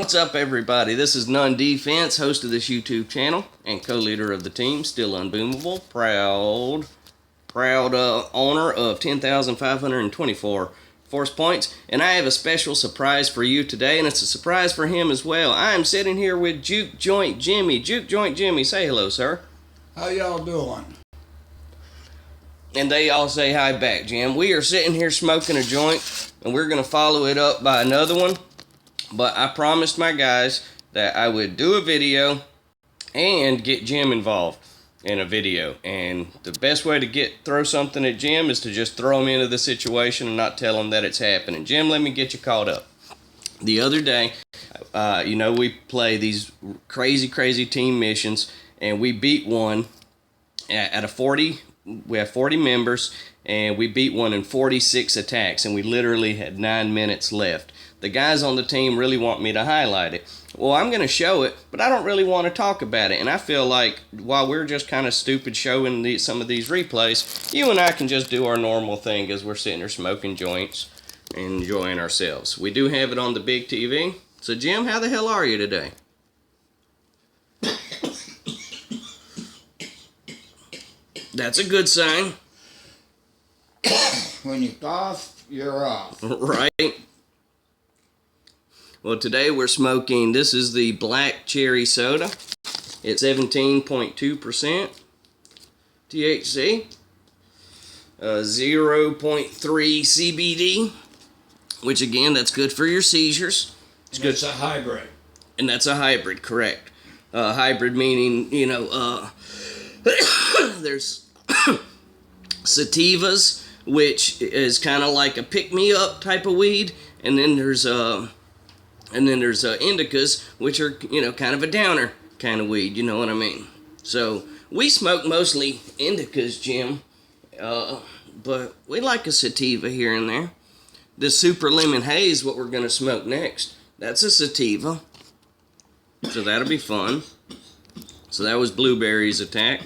What's up, everybody? This is None Defense, host of this YouTube channel and co-leader of the team, still unboomable, proud owner of 10,524 force points. And I have a special surprise for you today, and it's a surprise for him as well. I am sitting here with Juke Joint Jimmy. Juke Joint Jimmy, say hello, sir. How y'all doing? And they all say hi back, Jim. We are sitting here smoking a joint, and we're going to follow it up by another one. But I promised my guys that I would do a video and get Jim involved in a video. And the best way to throw something at Jim is to just throw him into the situation and not tell him that it's happening. Jim, let me get you caught up. The other day, we play these crazy team missions, and we beat one at a 40. We have 40 members, and we beat one in 46 attacks, and we literally had 9 minutes left. The guys on the team really want me to highlight it. Well, I'm going to show it, but I don't really want to talk about it. And I feel like while we're just kind of stupid showing some of these replays, you and I can just do our normal thing as we're sitting there smoking joints and enjoying ourselves. We do have it on the big TV. So, Jim, how the hell are you today? That's a good sign. When you cough, you're off. Right. Well, today we're smoking, this is the black cherry soda. It's 17.2% THC, 0.3 CBD, which again, that's good for your seizures. It's good. It's a hybrid. And that's a hybrid, correct. Hybrid meaning, there's sativas, which is kind of like a pick-me-up type of weed, and then there's indicas, which are, kind of a downer kind of weed, you know what I mean? So, we smoke mostly indicas, Jim, but we like a sativa here and there. This Super Lemon Haze, what we're going to smoke next, that's a sativa, so that'll be fun. So that was Blueberry's attack.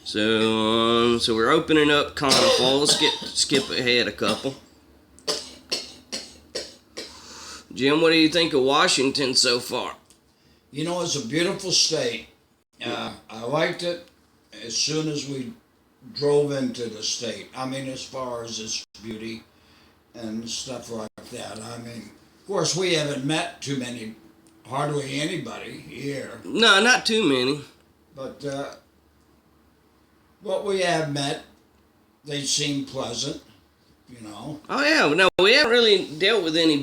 So we're opening up Carnival. Let's skip ahead a couple. Jim, what do you think of Washington so far? It's a beautiful state. I liked it as soon as we drove into the state. I mean, as far as its beauty and stuff like that. I mean, of course, we haven't met hardly anybody here. No, not too many. But what we have met, they seem pleasant, Oh, yeah. No, we haven't really dealt with any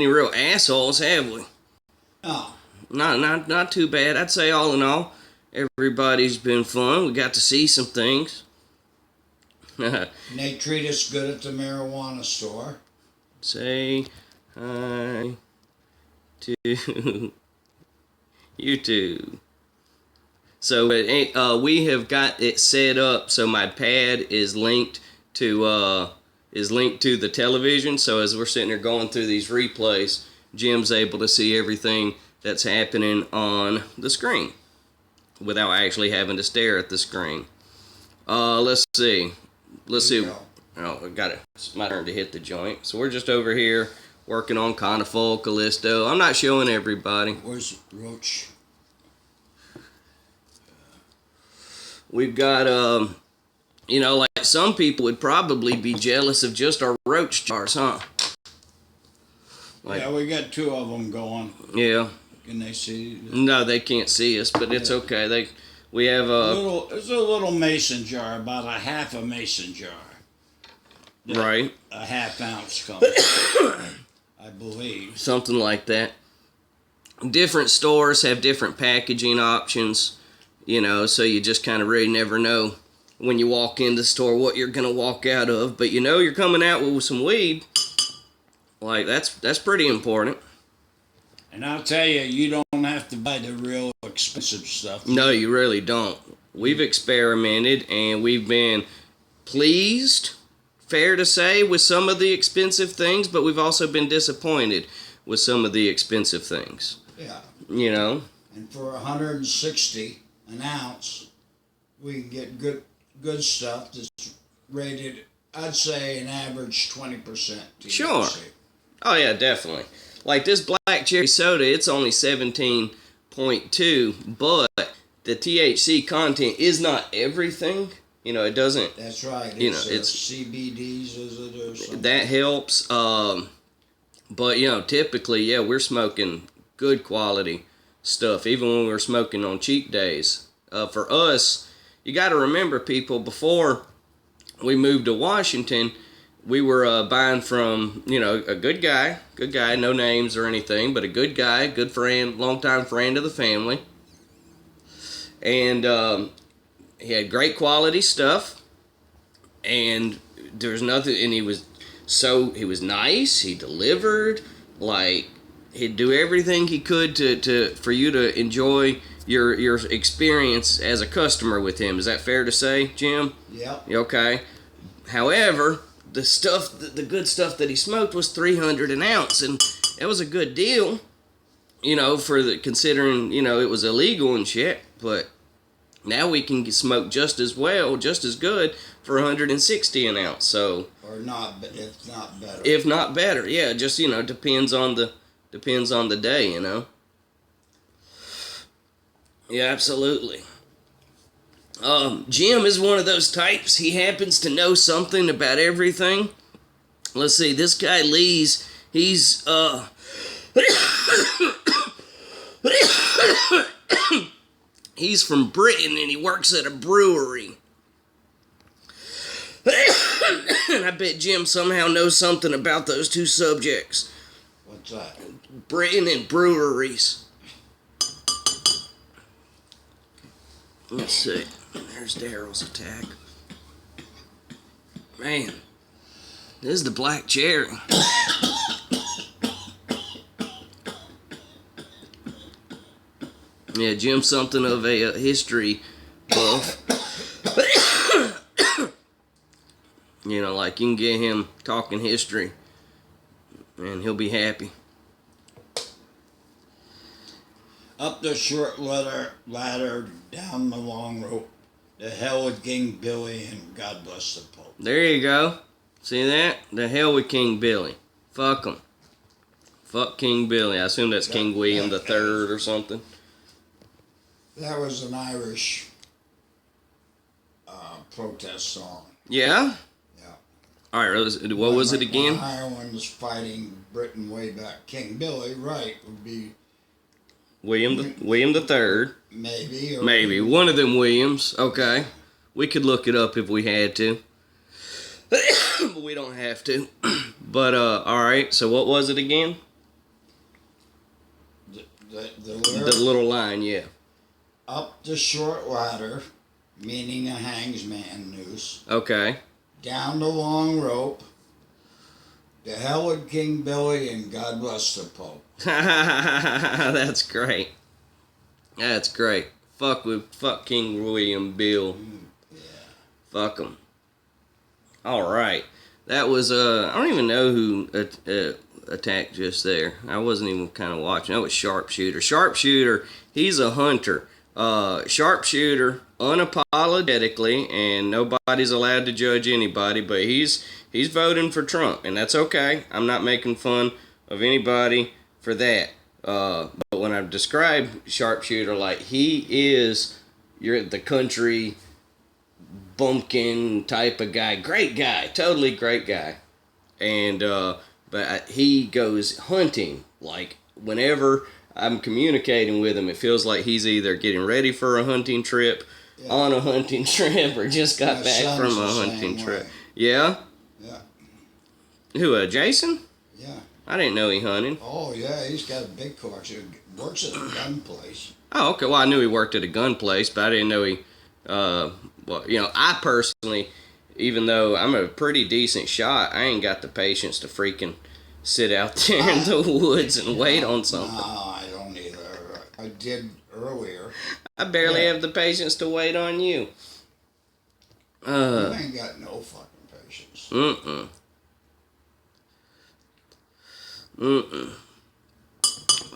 real assholes, have we? No. Not too bad. I'd say all in all, everybody's been fun. We got to see some things. And they treat us good at the marijuana store. Say hi to you two. So we have got it set up so my pad is linked to the television. So as we're sitting there going through these replays, Jim's able to see everything that's happening on the screen without actually having to stare at the screen. Let's see. Oh, I got it. It's my turn to hit the joint. So we're just over here working on Carnival, Callisto. I'm not showing everybody. Where's Roach? We've got, like some people would probably be jealous of just our roach jars, huh? Yeah, we got 2 of them going. Yeah. Can they see? No, they can't see us, but it's okay. We have it's a little mason jar, about a half a mason jar. Right. A half ounce comes, I believe. Something like that. Different stores have different packaging options. So you just kind of really never know when you walk in the store what you're going to walk out of. But you're coming out with some weed. Like, that's pretty important. And I'll tell you, you don't have to buy the real expensive stuff. No, you really don't. We've experimented, and we've been pleased, fair to say, with some of the expensive things, but we've also been disappointed with some of the expensive things. Yeah. And for $160 an ounce, we can get good stuff that's rated, I'd say, an average 20% THC. Sure. Oh, yeah, definitely. Like this black black cherry soda, it's only 17.2, but the THC content is not everything. You know, it doesn't. That's right. It's CBDs, is it, or something? That helps. But typically, yeah, we're smoking good quality stuff, even when we're smoking on cheap days. For us, you got to remember, people, before we moved to Washington, we were buying from, a good guy, no names or anything, but a good guy, good friend, longtime friend of the family. And he had great quality stuff, and there was nothing, and he was nice, he delivered, like, he'd do everything he could for you to enjoy your experience as a customer with him. Is that fair to say, Jim? Yep. Okay. However, the good stuff that he smoked was $300 an ounce, and that was a good deal, considering, it was illegal and shit. But now we can smoke just as well, just as good for $160 an ounce. So, or not, if not better. If not better, yeah. Just depends on the day, Yeah, absolutely. Jim is one of those types. He happens to know something about everything. Let's see, this guy Lee's, he's he's from Britain, and he works at a brewery. And I bet Jim somehow knows something about those two subjects. What's that? Britain and breweries. Let's see. There's Daryl's attack. Man, this is the black cherry. Yeah, Jim's something of a history buff. Like, you can get him talking history, and he'll be happy. Up the short ladder, down the long rope. The hell with King Billy, and God bless the Pope. There you go. See that? The hell with King Billy. Fuck him. Fuck King Billy. I assume that's King William the Third or something. That was an Irish protest song. Yeah? Yeah. All right, what was it again? When Ireland was fighting Britain way back. King Billy, right, would be... William the Third. Maybe. Maybe. One of them Williams. Okay. We could look it up if we had to. But we don't have to. But, alright. So what was it again? The little line, yeah. Up the short ladder, meaning a hangsman noose. Okay. Down the long rope. The hell with King Billy, and God bless the Pope. That's great. That's great. Fuck King William Bill. Yeah. Fuck him. All right. That was I don't even know who attacked just there. I wasn't even kind of watching. That was Sharpshooter. Sharpshooter. He's a hunter. Sharpshooter, unapologetically, and nobody's allowed to judge anybody. But he's voting for Trump, and that's okay. I'm not making fun of anybody for that. But when I describe Sharpshooter, like, he is the country bumpkin type of guy. Great guy. Totally great guy. And, but he goes hunting. Like, whenever I'm communicating with him, it feels like he's either getting ready for a hunting trip, on a hunting trip, or just got back from a hunting trip. Yeah? Yeah. Who, Jason? Yeah. I didn't know he hunted. Oh, yeah, he's got a big collection. Works at a gun place. Oh, okay. Well, I knew he worked at a gun place, but I didn't know he, I personally, even though I'm a pretty decent shot, I ain't got the patience to freaking sit out there in the woods and wait on something. No, I don't either. I did earlier. I barely have the patience to wait on you. You ain't got no fucking patience.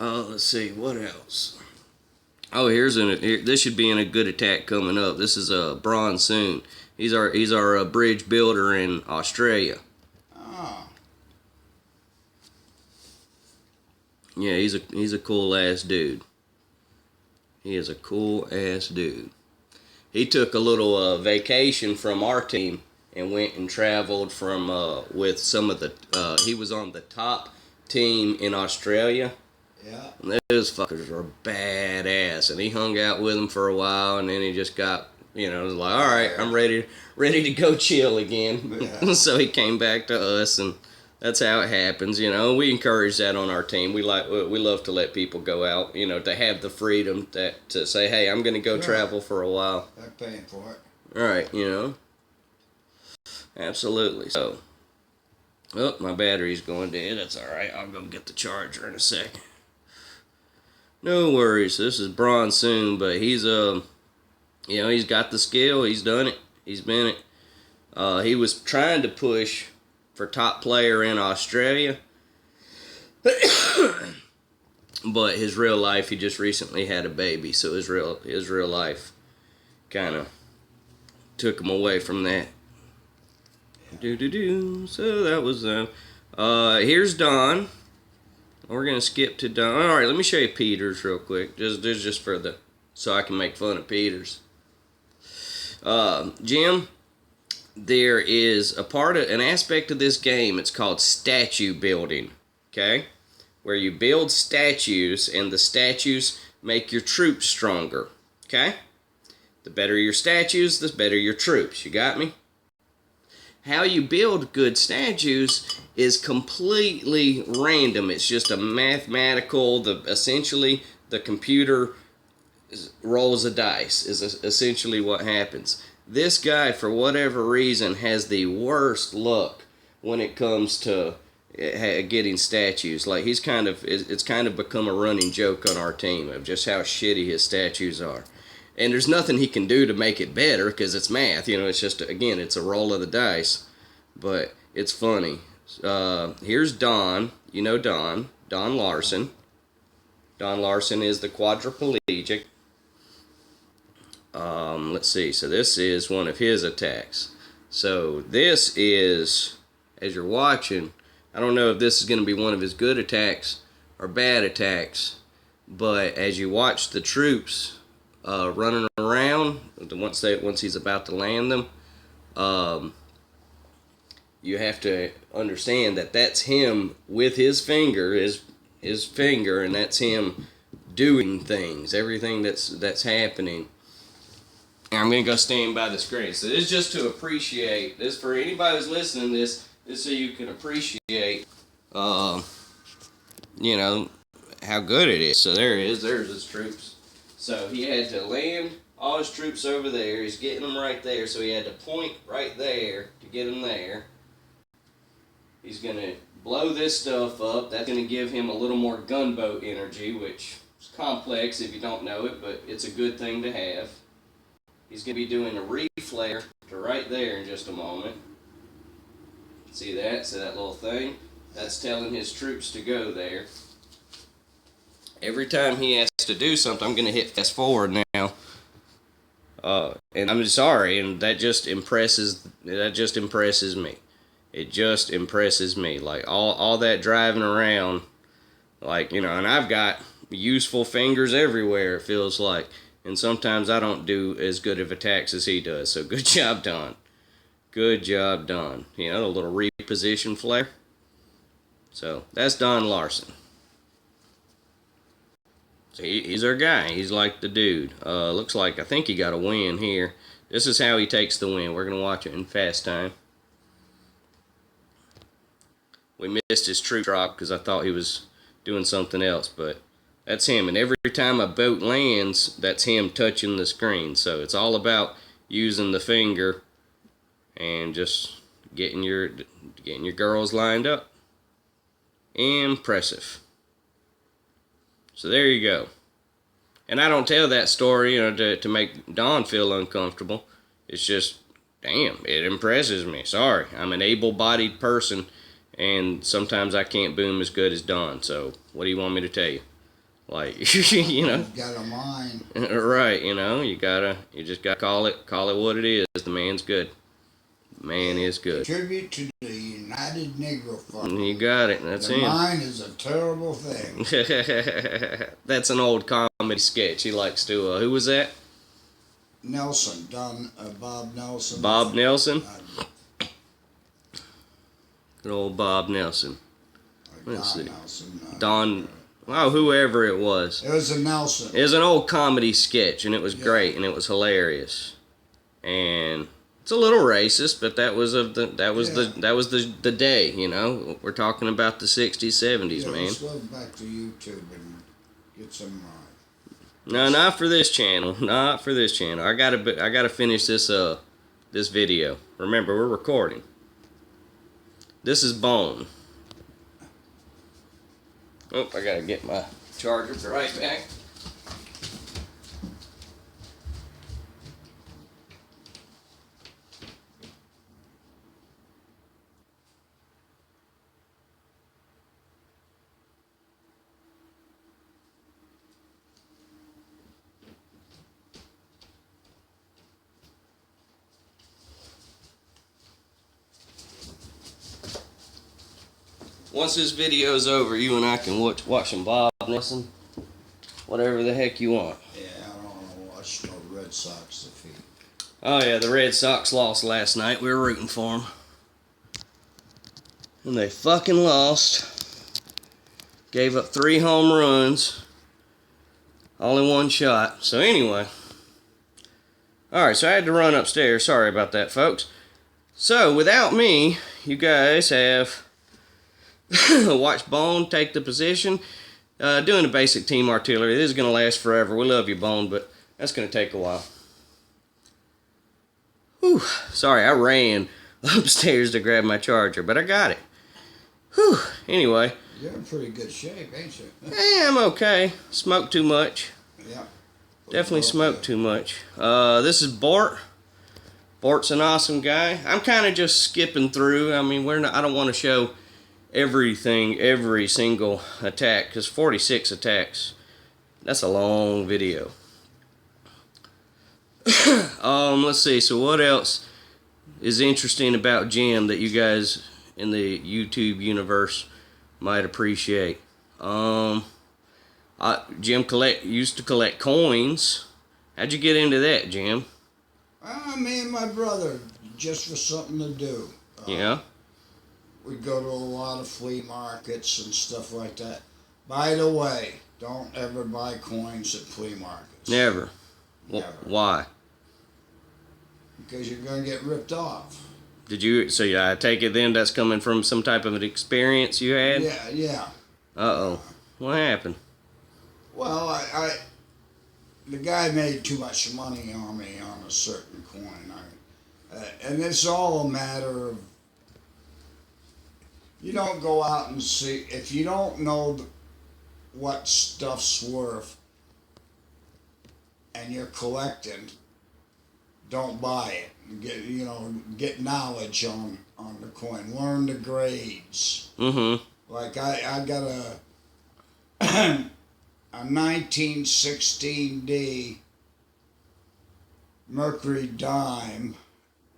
Let's see, what else? Oh, this should be in a good attack coming up. This is Bronsoon. He's our bridge builder in Australia. Oh. Yeah, he's a cool ass dude. He is a cool ass dude. He took a little vacation from our team and went and traveled from with some of the. He was on the top team in Australia. Yeah. And those fuckers are badass, and he hung out with them for a while, and then he just got, was like, all right, I'm ready to go chill again. Yeah. So he came back to us, and that's how it happens. We encourage that on our team. We love to let people go out, to have the freedom to say, hey, I'm going to go travel for a while. They're paying for it. All right, absolutely. So, oh, my battery's going dead. That's all right. I'll go get the charger in a second. No worries. This is Bronsoon, but he's he's got the skill. He's done it. He's been it. He was trying to push for top player in Australia, but his real life, he just recently had a baby, so his real life kind of took him away from that. So that was here's Don. We're gonna skip to Don. All right, let me show you Peters real quick, just for so I can make fun of Peters. Jim, there is an aspect of this game. It's called statue building. Okay, where you build statues, and the statues make your troops stronger. Okay, the better your statues, the better your troops. You got me? How you build good statues is completely random. It's just a mathematical, essentially the computer rolls a dice is essentially what happens. This guy, for whatever reason, has the worst luck when it comes to getting statues. Like it's kind of become a running joke on our team of just how shitty his statues are. And there's nothing he can do to make it better because it's math. It's just, again, it's a roll of the dice. But it's funny. Here's Don. Don Larson. Don Larson is the quadriplegic. Let's see. So this is one of his attacks. So this is, as you're watching, I don't know if this is going to be one of his good attacks or bad attacks. But as you watch the troops running around once he's about to land them, you have to understand that that's him with his finger, his finger, and that's him doing things, everything that's happening. And I'm gonna go stand by the screen. So this is just to appreciate this for anybody who's listening to this so you can appreciate, how good it is. So there it is. There's his troops. So he had to land all his troops over there. He's getting them right there. So he had to point right there to get them there. He's going to blow this stuff up. That's going to give him a little more gunboat energy, which is complex if you don't know it, but it's a good thing to have. He's going to be doing a reflare to right there in just a moment. See that? See that little thing? That's telling his troops to go there. Every time he has to do something, I'm going to hit fast forward now. And I'm sorry, and that just impresses me. It just impresses me. Like all that driving around, and I've got useful fingers everywhere, it feels like. And sometimes I don't do as good of attacks as he does. So good job done. Good job done. A little reposition flare. So that's Don Larson. So he's our guy. He's like the dude. Looks like, I think he got a win here. This is how he takes the win. We're going to watch it in fast time. We missed his troop drop because I thought he was doing something else, but that's him. And every time a boat lands, that's him touching the screen. So it's all about using the finger and just getting your girls lined up. Impressive. So there you go. And I don't tell that story, to make Don feel uncomfortable. It's just, damn, it impresses me. Sorry, I'm an able-bodied person, and sometimes I can't boom as good as Don. So what do you want me to tell you? Like, You've got a mind. Right, you just gotta call it what it is. The man's good. Man is good. Tribute to the United Negro Front. You got it. That's the him. mind is a terrible thing. That's an old comedy sketch. He likes to. Who was that? Nelson, Bob Nelson. Bob Nelson. Good old Bob Nelson. Let's see. Nelson. Don. Oh, whoever it was. It was a Nelson. It was an old comedy sketch, and it was great, and it was hilarious. And it's a little racist, but that was the day. You know, we're talking about the '60s, '70s, man. Let's go back to YouTube and get some. No, not for this channel. Not for this channel. I gotta finish this this video. Remember, we're recording. This is Bone. Oh, I gotta get my charger. Be right back. Once this video is over, you and I can watch some Bob Nelson, whatever the heck you want. Yeah, I don't want to watch no Red Sox defeat. Oh yeah, the Red Sox lost last night. We were rooting for them, and they fucking lost. Gave up 3 home runs, all in 1 shot. So anyway, all right. So I had to run upstairs. Sorry about that, folks. So without me, you guys have. Watch Bone take the position. Doing the basic team artillery. This is going to last forever. We love you, Bone, but that's going to take a while. Whew. Sorry, I ran upstairs to grab my charger, but I got it. Whew. Anyway. You're in pretty good shape, ain't you? I'm okay. Smoked too much. Yeah. Definitely smoked too much. This is Bort. Bort's an awesome guy. I'm kind of just skipping through. I mean, I don't want to show everything, every single attack, because 46 attacks, that's a long video. Let's see, so what else is interesting about Jim that you guys in the YouTube universe might appreciate? Jim used to collect coins. How'd you get into that, Jim? Me and my brother, just for something to do. Yeah. We'd go to a lot of flea markets and stuff like that. By the way, don't ever buy coins at flea markets. Never. Never. Why? Because you're going to get ripped off. Did you? So I take it then that's coming from some type of an experience you had? Yeah. Uh-oh. What happened? Well, the guy made too much money on me on a certain coin. And it's all a matter of, you don't go out and see, if you don't know what stuff's worth and you're collecting, don't buy it. Get knowledge on the coin. Learn the grades. Mm-hmm. Like I got a 1916D mercury dime,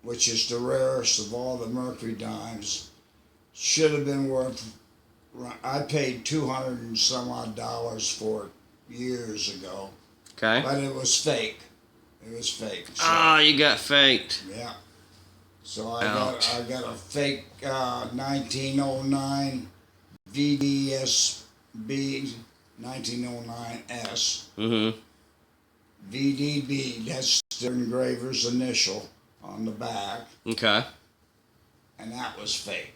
which is the rarest of all the mercury dimes. Should have been worth, I paid $200 and some odd for it years ago. Okay. But it was fake. It was fake. So, You got faked. yeah. So I got a fake 1909 VDSB 1909S. Mm-hmm. VDB, that's the engraver's initial on the back. Okay. And that was fake.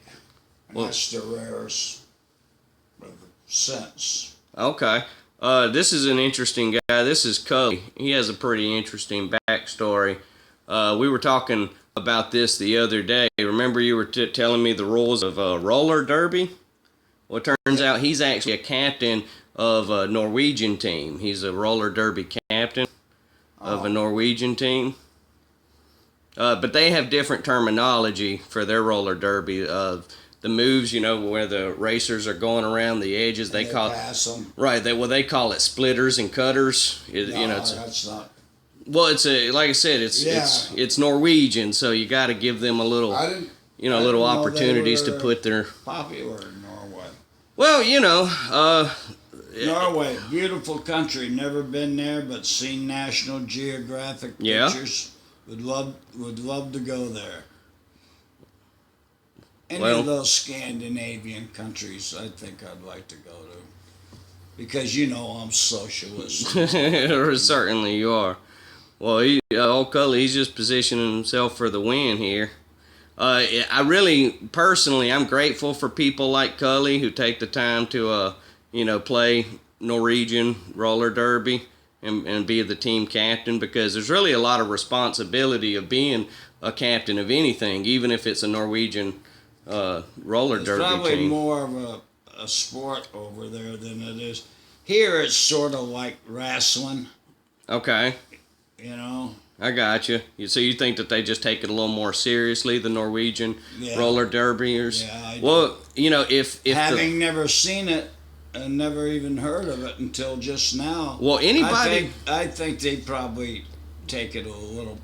And Well, that's the rarest of the cents. Okay. This is an interesting guy. This is Cully. He has a pretty interesting backstory. We were talking about this the other day. Remember you were telling me the rules of roller derby? Well, it turns out he's actually a captain of a Norwegian team. He's a roller derby captain of a Norwegian team. But they have different terminology for their roller derby. The moves, where the racers are going around the edges, they call pass them. Right. They call it splitters and cutters. That's not. Well, it's like I said, it's Norwegian, so you got to give them a little, I didn't. little opportunities to put their. Popular in Norway. Well, Norway, beautiful country. Never been there, but seen National Geographic Yeah. pictures. Would love to go there. Any Well- of those Scandinavian countries, I think I'd like to go to. Because I'm socialist. Certainly you are. Well, old Cully, he's just positioning himself for the win here. I really, personally, I'm grateful for people like Cully who take the time to, play Norwegian roller derby and be the team captain, because there's really a lot of responsibility of being a captain of anything, even if it's a Norwegian roller It's derby probably team. more of a sport over there than it is. Here it's sort of like wrestling, Okay, I got you. So you think that they just take it a little more seriously, the Norwegian Yeah. roller derbyers? Yeah, I Well, if Having never seen it and never even heard of it until just now. Well, anybody. I think they probably take it a little.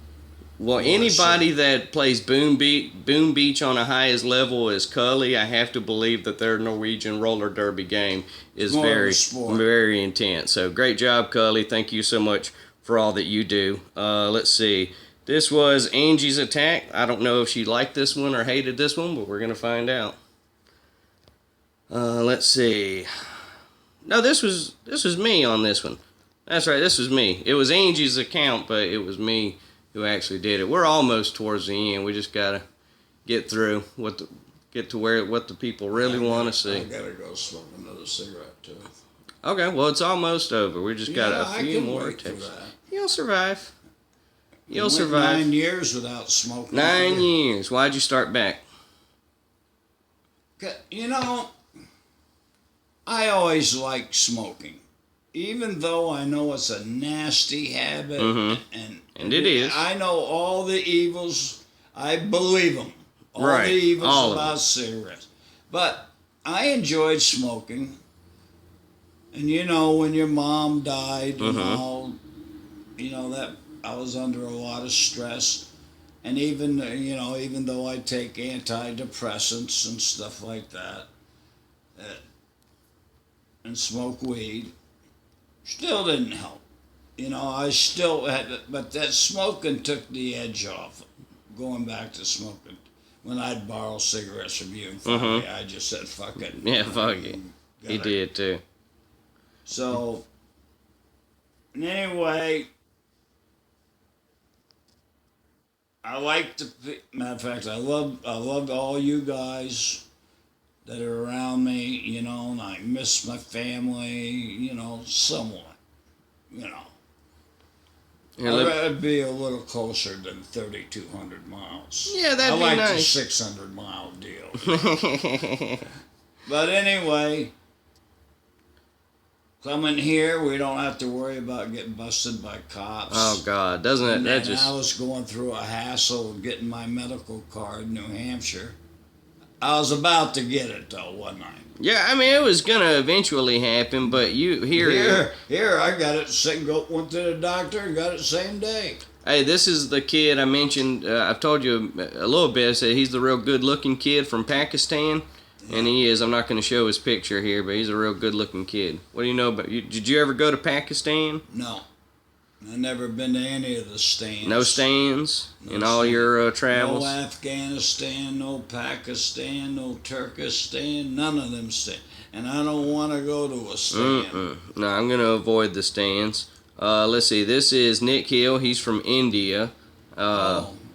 Well, anybody that plays Boom Beach on a high as level as Cully, I have to believe that their Norwegian roller derby game is More of a very, sport. very intense. So great job, Cully. Thank you so much for all that you do. Let's see. This was Angie's attack. I don't know if she liked this one or hated this one, but we're going to find out. Let's see. No, this was me on this one. That's right, this was me. It was Angie's account, but it was me who actually did it. We're almost towards the end. We just gotta get through what the people really want to see. I gotta go smoke another cigarette too. Okay, well it's almost over. We just got a few more tips. tips. You'll survive. You'll Went survive. 9 years without smoking. 9 years. Why'd you start back? I always liked smoking. Even though I know it's a nasty habit, And it is. I know all the evils. I believe them. All Right, the evils all of about cigarettes. But I enjoyed smoking. And when your mom died, that I was under a lot of stress. And even though I take antidepressants and stuff like that, and smoke weed, still didn't help. I still had, but that smoking took the edge off. Going back to smoking, when I'd borrow cigarettes from you and finally I just said, fuck it. Yeah, fuck it. He did too. So, anyway, I like to, matter of fact, I love all you guys that are around me, and I miss my family, somewhat, Here, I'd rather be a little closer than 3,200 miles. Yeah, that'd I be like nice. the 600-mile deal. But anyway, coming here, we don't have to worry about getting busted by cops. Oh God, doesn't it? That And just. I was going through a hassle of getting my medical card in New Hampshire. I was about to get it though, wasn't I? Yeah, I mean it was gonna eventually happen, but Here, I got it. Went to the doctor and got it same day. Hey, this is the kid I mentioned. I've told you a little bit. I said he's the real good-looking kid from Pakistan, and he is. I'm not going to show his picture here, but he's a real good-looking kid. What do you know about? Did you ever go to Pakistan? No, I've never been to any of the stands. No stands in all your travels. No Afghanistan, no Pakistan, no Turkestan, none of them stands. And I don't want to go to a stand. No, I'm going to avoid the stands. Let's see. This is Nick Hill. He's from India.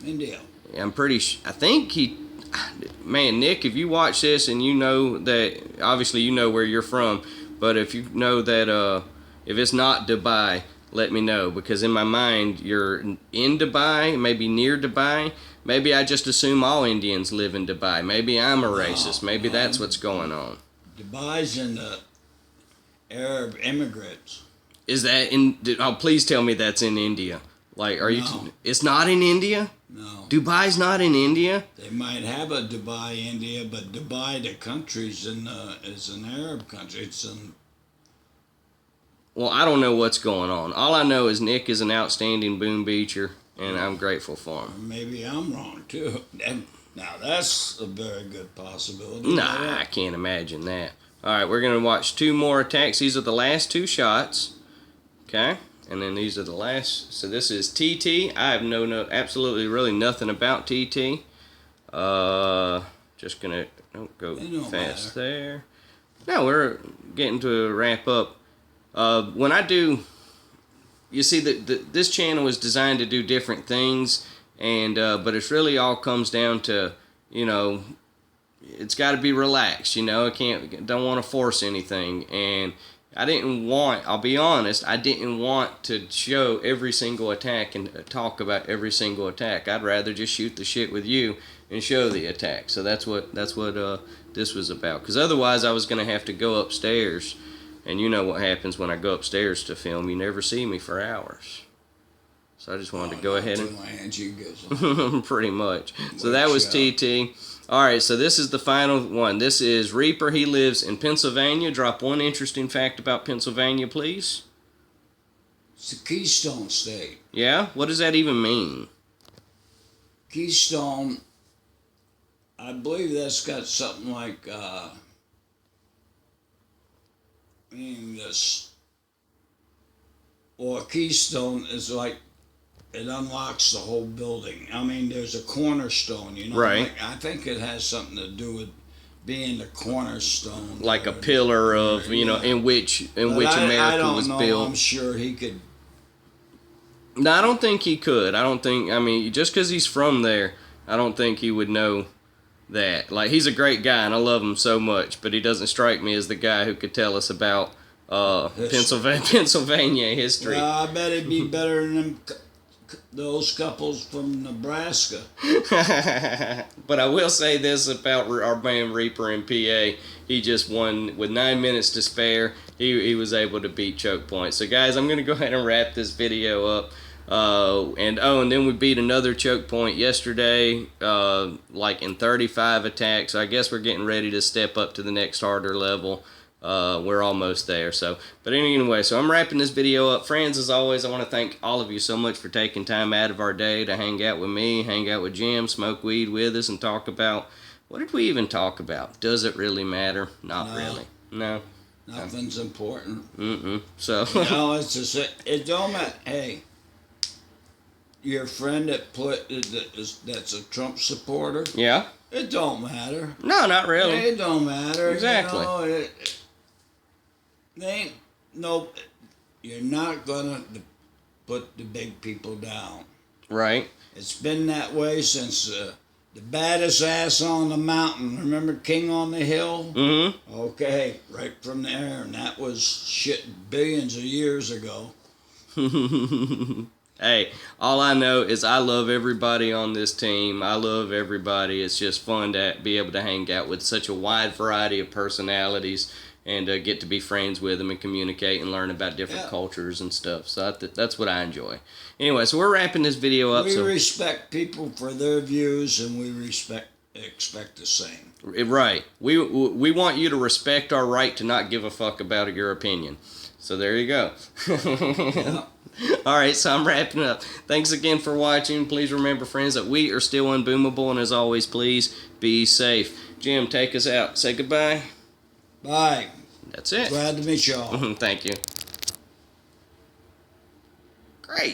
India. I'm pretty. I think he. Man, Nick, if you watch this and you know that, obviously you know where you're from, but if you know that, if it's not Dubai, let me know, because in my mind you're in Dubai, maybe near Dubai. Maybe I just assume all Indians live in Dubai. Maybe I'm a racist. Maybe that's what's going on. Dubai's in the Arab immigrants. Is that in? Oh, please tell me that's in India. Like, are you? No. It's not in India. No. Dubai's not in India. They might have a Dubai, India, but Dubai, the country's is an Arab country. It's in Well, I don't know what's going on. All I know is Nick is an outstanding boom beacher, and I'm grateful for him. Maybe I'm wrong too. Now that's a very good possibility. Nah, I can't imagine that. All right, we're gonna watch 2 more attacks. These are the last 2 shots. Okay, and then these are the last. So this is TT. I have absolutely really nothing about TT. Just gonna don't go fast there. No, we're getting to wrap up. When I do, you see that this channel is designed to do different things, and but it's really all comes down to, you know, it's got to be relaxed. You know, don't want to force anything, and I'll be honest, I didn't want to show every single attack and talk about every single attack. I'd rather just shoot the shit with you and show the attack. So that's what this was about. Because otherwise I was going to have to go upstairs. And you know what happens when I go upstairs to film. You never see me for hours. So I just wanted to go ahead and... Pretty much. So that was TT. Alright, so this is the final one. This is Reaper. He lives in Pennsylvania. Drop one interesting fact about Pennsylvania, please. It's the Keystone State. Yeah? What does that even mean? Keystone, I believe that's got something like... keystone is like it unlocks the whole building. I mean, there's a cornerstone, you know. Right. Like, I think it has something to do with being the cornerstone. Like a pillar of, you know, in which America was built. I'm sure he could. No, I don't think he could. I mean, just because he's from there, I don't think he would know that. Like, he's a great guy, and I love him so much, but he doesn't strike me as the guy who could tell us about Pennsylvania history. Well, I bet it'd be better than those couples from Nebraska. But I will say this about our man Reaper in PA. He just won with 9 minutes to spare. He was able to beat choke point. So guys, I'm going to go ahead and wrap this video up. And then we beat another choke point yesterday, like in 35 attacks. So I guess we're getting ready to step up to the next harder level. We're almost there. But anyway, so I'm wrapping this video up. Friends, as always, I want to thank all of you so much for taking time out of our day to hang out with me, hang out with Jim, smoke weed with us, and talk about, what did we even talk about? Does it really matter? Not really. No. Nothing's important. So. No, it's just, it don't matter. Hey, your friend that's a Trump supporter. Yeah. It don't matter. No, not really. It don't matter. Exactly. You know, you're not gonna put the big people down. Right. It's been that way since the baddest ass on the mountain. Remember King on the Hill? Mm-hmm. Okay, right from there, and that was shit billions of years ago. Hey, all I know is I love everybody on this team. I love everybody. It's just fun to be able to hang out with such a wide variety of personalities and get to be friends with them and communicate and learn about different cultures and stuff. So that's what I enjoy. Anyway, so we're wrapping this video up. We respect people for their views, and we expect the same. Right. We want you to respect our right to not give a fuck about your opinion. So there you go. Yeah. All right, so I'm wrapping up. Thanks again for watching. Please remember, friends, that we are still unboomable, and as always, please be safe. Jim, take us out. Say goodbye. Bye. That's it. Glad to meet y'all. Thank you. Great.